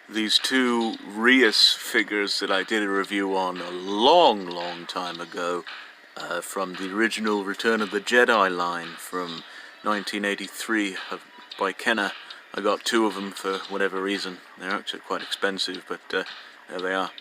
these two Reus figures that I did a review on a long time ago, from the original Return of the Jedi line from 1983 by Kenner. I got two of them for whatever reason. They're actually quite expensive, but there they are.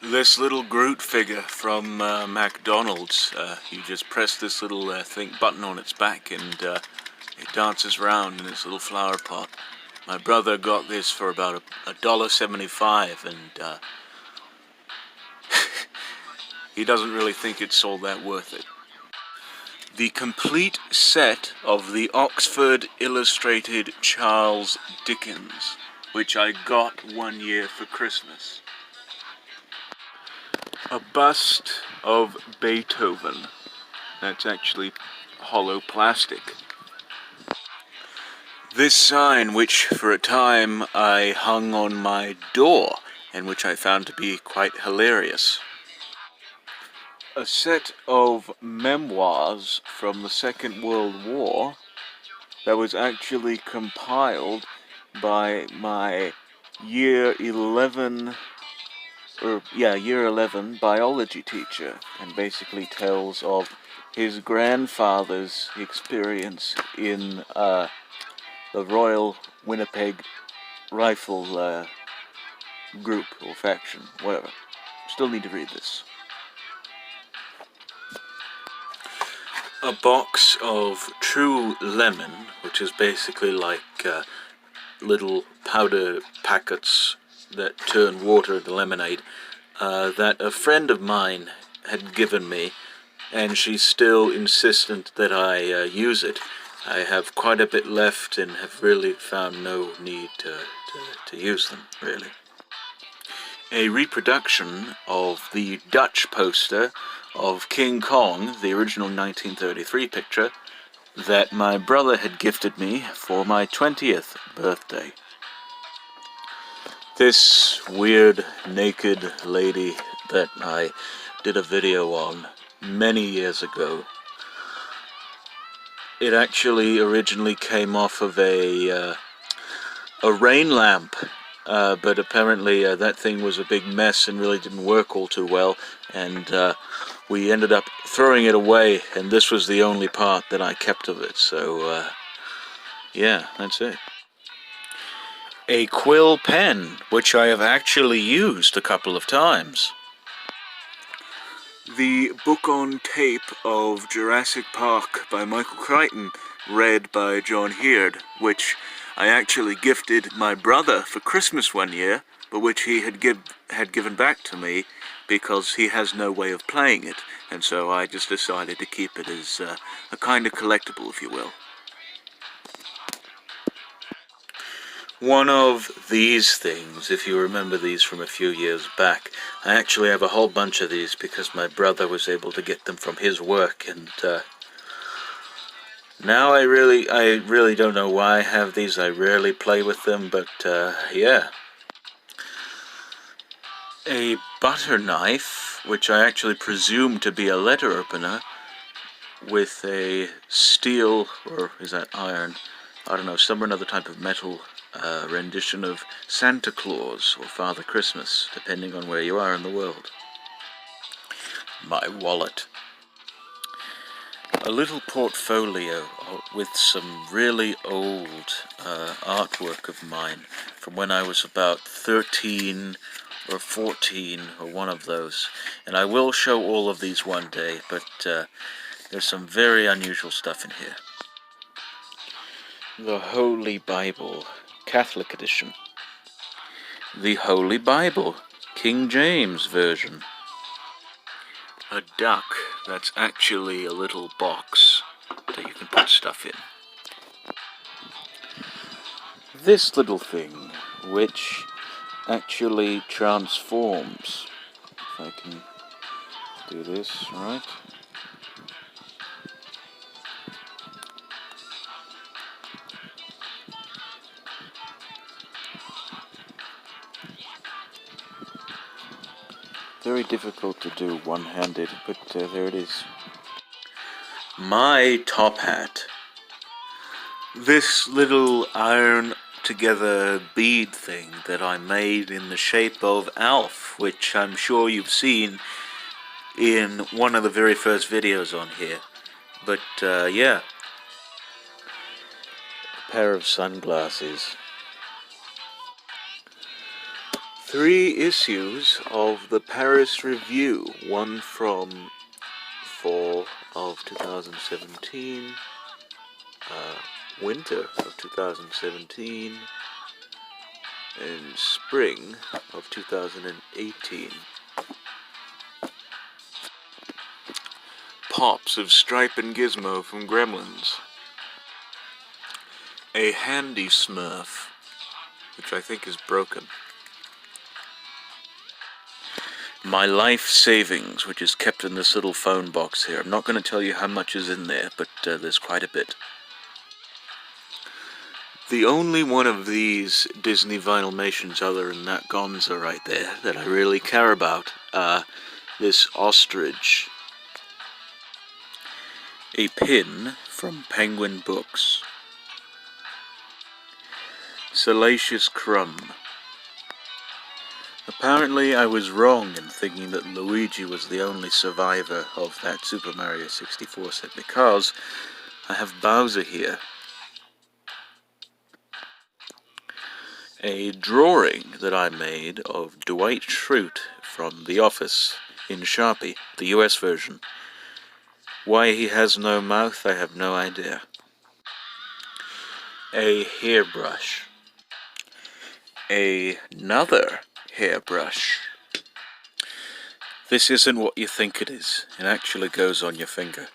This little Groot figure from McDonald's, you just press this little button on its back and it dances around in this little flower pot. My brother got this for about $1.75, and he doesn't really think it's all that worth it. The complete set of the Oxford Illustrated Charles Dickens, which I got one year for Christmas. A bust of Beethoven. That's actually hollow plastic. This sign, which for a time I hung on my door, and which I found to be quite hilarious. A set of memoirs from the Second World War that was actually compiled by my year 11 biology teacher, and basically tells of his grandfather's experience in the Royal Winnipeg Rifle group or faction, whatever. Still need to read this. A box of True Lemon, which is basically like little powder packets that turn water into lemonade, that a friend of mine had given me, and she's still insistent that I use it. I have quite a bit left and have really found no need to use them, really. A reproduction of the Dutch poster of King Kong, the original 1933 picture, that my brother had gifted me for my 20th birthday. This weird naked lady that I did a video on many years ago, it actually originally came off of a rain lamp, but apparently that thing was a big mess and really didn't work all too well, and we ended up throwing it away, and this was the only part that I kept of it, so yeah, that's it. A quill pen, which I have actually used a couple of times. The book on tape of Jurassic Park by Michael Crichton, read by John Heard, which I actually gifted my brother for Christmas one year, but which he had given back to me because he has no way of playing it, and so I just decided to keep it as a kind of collectible, if you will. One of these things, if you remember these from a few years back, I actually have a whole bunch of these because my brother was able to get them from his work, and now I really don't know why I have these. I rarely play with them, but yeah. A butter knife, which I actually presume to be a letter opener, with a steel, or is that iron? I don't know, some other type of metal rendition of Santa Claus or Father Christmas, depending on where you are in the world. My wallet. A little portfolio with some really old artwork of mine from when I was about 13 or 14 or one of those. And I will show all of these one day, but there's some very unusual stuff in here. The Holy Bible, Catholic edition. The Holy Bible, King James version. A duck that's actually a little box that you can put stuff in. This little thing, which actually transforms. If I can do this right. Very difficult to do one-handed, but there it is. My top hat. This little iron together bead thing that I made in the shape of Alf, which I'm sure you've seen in one of the very first videos on here. But yeah, a pair of sunglasses. 3 issues of the Paris Review, one from fall of 2017, winter of 2017, and spring of 2018. Pops of Stripe and Gizmo from Gremlins. A handy Smurf, which I think is broken. My life savings, which is kept in this little phone box here. I'm not going to tell you how much is in there, but there's quite a bit. The only one of these Disney Vinylmations other than that Gonza right there that I really care about, this ostrich. A pin from Penguin Books. Salacious Crumb. Apparently I was wrong in thinking that Luigi was the only survivor of that Super Mario 64 set, because I have Bowser here. A drawing that I made of Dwight Schrute from The Office in Sharpie, the US version. Why he has no mouth, I have no idea. A hairbrush. Another hairbrush. This isn't what you think it is. It actually goes on your finger.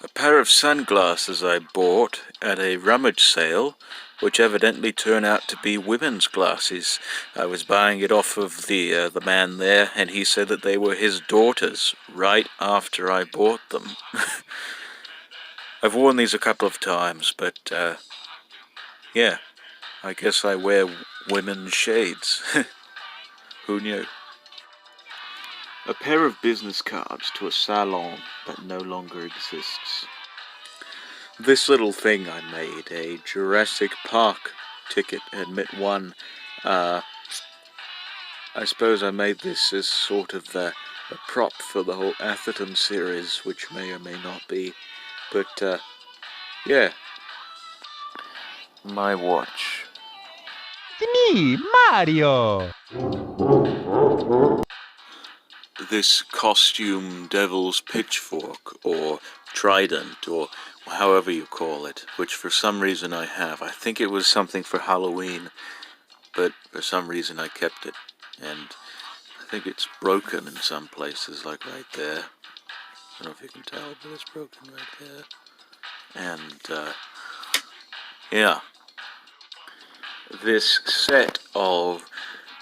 A pair of sunglasses I bought at a rummage sale, which evidently turned out to be women's glasses. I was buying it off of the man there, and he said that they were his daughter's right after I bought them. I've worn these a couple of times, but yeah, I guess I wear women's shades. Who knew? A pair of business cards to a salon that no longer exists. This little thing I made, a Jurassic Park ticket, admit one. I suppose I made this as sort of a prop for the whole Atherton series, which may or may not be. But, yeah. My watch. It's me, Mario! This costume devil's pitchfork, or trident, or however you call it, which for some reason I have. I think it was something for Halloween, but for some reason I kept it. And I think it's broken in some places, like right there. I don't know if you can tell, but it's broken right there. And, yeah. This set of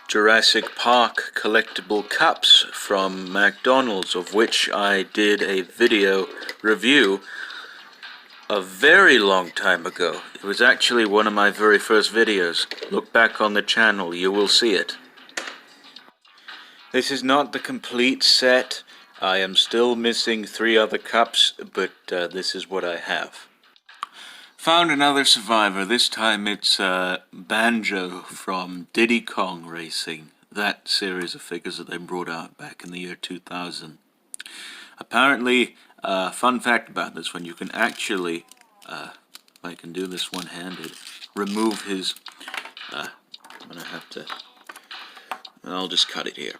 Jurassic Park collectible cups from McDonald's, of which I did a video review a very long time ago. It was actually one of my very first videos. Look back on the channel, you will see it. This is not the complete set. I am still missing 3 other cups, but this is what I have. Found another survivor. This time it's Banjo from Diddy Kong Racing. That series of figures that they brought out back in the year 2000. Apparently, fun fact about this one, you can actually, if I can do this one-handed, remove his, I'm going to have to, I'll just cut it here.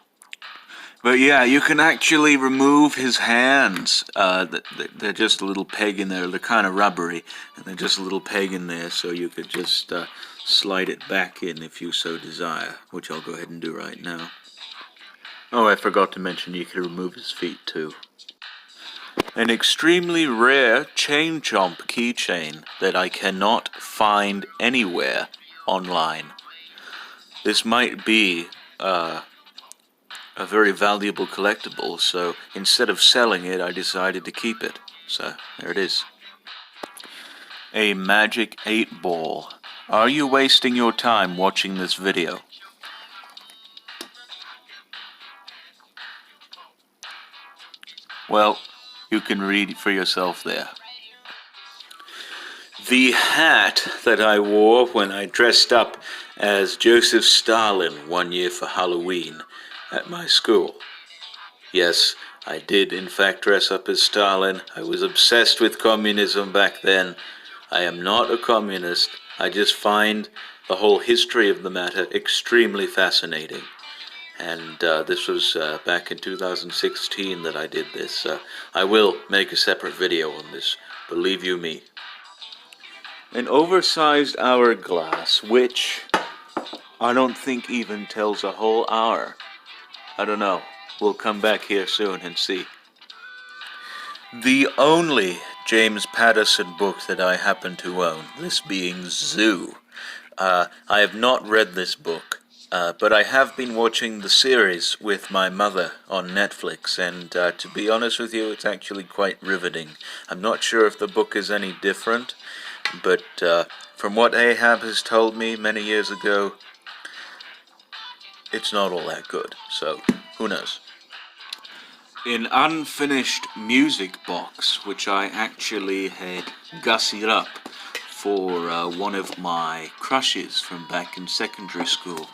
But yeah, you can actually remove his hands. They're just a little peg in there. They're kind of rubbery, and they're just a little peg in there, so you could just slide it back in if you so desire, which I'll go ahead and do right now. Oh, I forgot to mention you can remove his feet too. An extremely rare Chain Chomp keychain that I cannot find anywhere online. This might be a very valuable collectible, so instead of selling it, I decided to keep it. So, there it is. A Magic 8 Ball. Are you wasting your time watching this video? Well, you can read it for yourself there. The hat that I wore when I dressed up as Joseph Stalin one year for Halloween at my school. Yes, I did in fact dress up as Stalin. I was obsessed with communism back then. I am not a communist. I just find the whole history of the matter extremely fascinating. And this was back in 2016 that I did this. I will make a separate video on this, believe you me. An oversized hourglass, which I don't think even tells a whole hour. I don't know. We'll come back here soon and see. The only James Patterson book that I happen to own, this being Zoo. I have not read this book, but I have been watching the series with my mother on Netflix, and to be honest with you, it's actually quite riveting. I'm not sure if the book is any different, but from what Ahab has told me many years ago, it's not all that good, so who knows. An unfinished music box, which I actually had gussied up for one of my crushes from back in secondary school.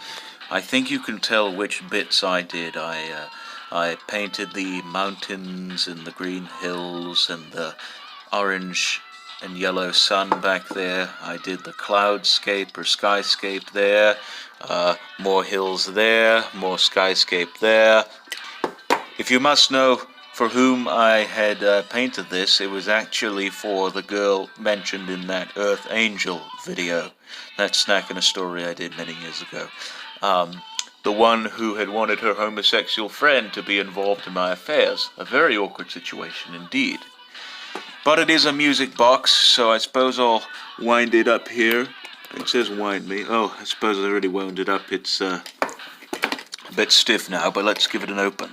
I think you can tell which bits I did. I painted the mountains and the green hills and the orange and yellow sun back there. I did the cloudscape or skyscape there, more hills there, more skyscape there. If you must know for whom I had painted this, it was actually for the girl mentioned in that Earth Angel video, that Snack in a Story I did many years ago. The one who had wanted her homosexual friend to be involved in my affairs. A very awkward situation indeed. But it is a music box, so I suppose I'll wind it up here. It says wind me. Oh, I suppose I already wound it up. It's a bit stiff now, but let's give it an open.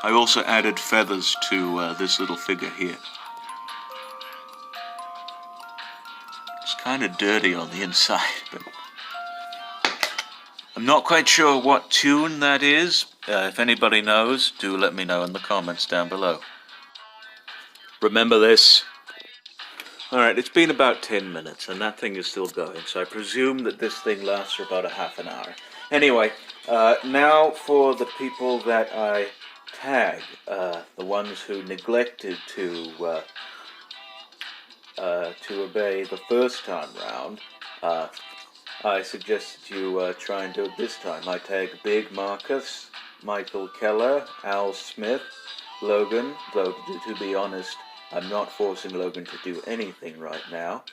I also added feathers to this little figure here. It's kind of dirty on the inside, but I'm not quite sure what tune that is. If anybody knows, do let me know in the comments down below. Remember this. Alright, it's been about 10 minutes and that thing is still going, so I presume that this thing lasts for about a half an hour. Anyway, now for the people that I tag, the ones who neglected to obey the first time round. I suggest that you try and do it this time. I tag Big Marcus, Michael Keller, Al Smith, Logan, though to be honest, I'm not forcing Logan to do anything right now,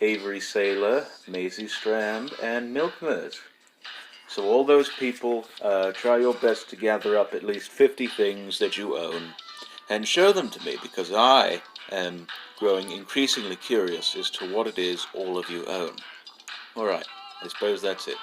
Avery Sayler, Maisy Strand, and Milkmers. So all those people, try your best to gather up at least 50 things that you own and show them to me, because I am growing increasingly curious as to what it is all of you own. Alright, I suppose that's it.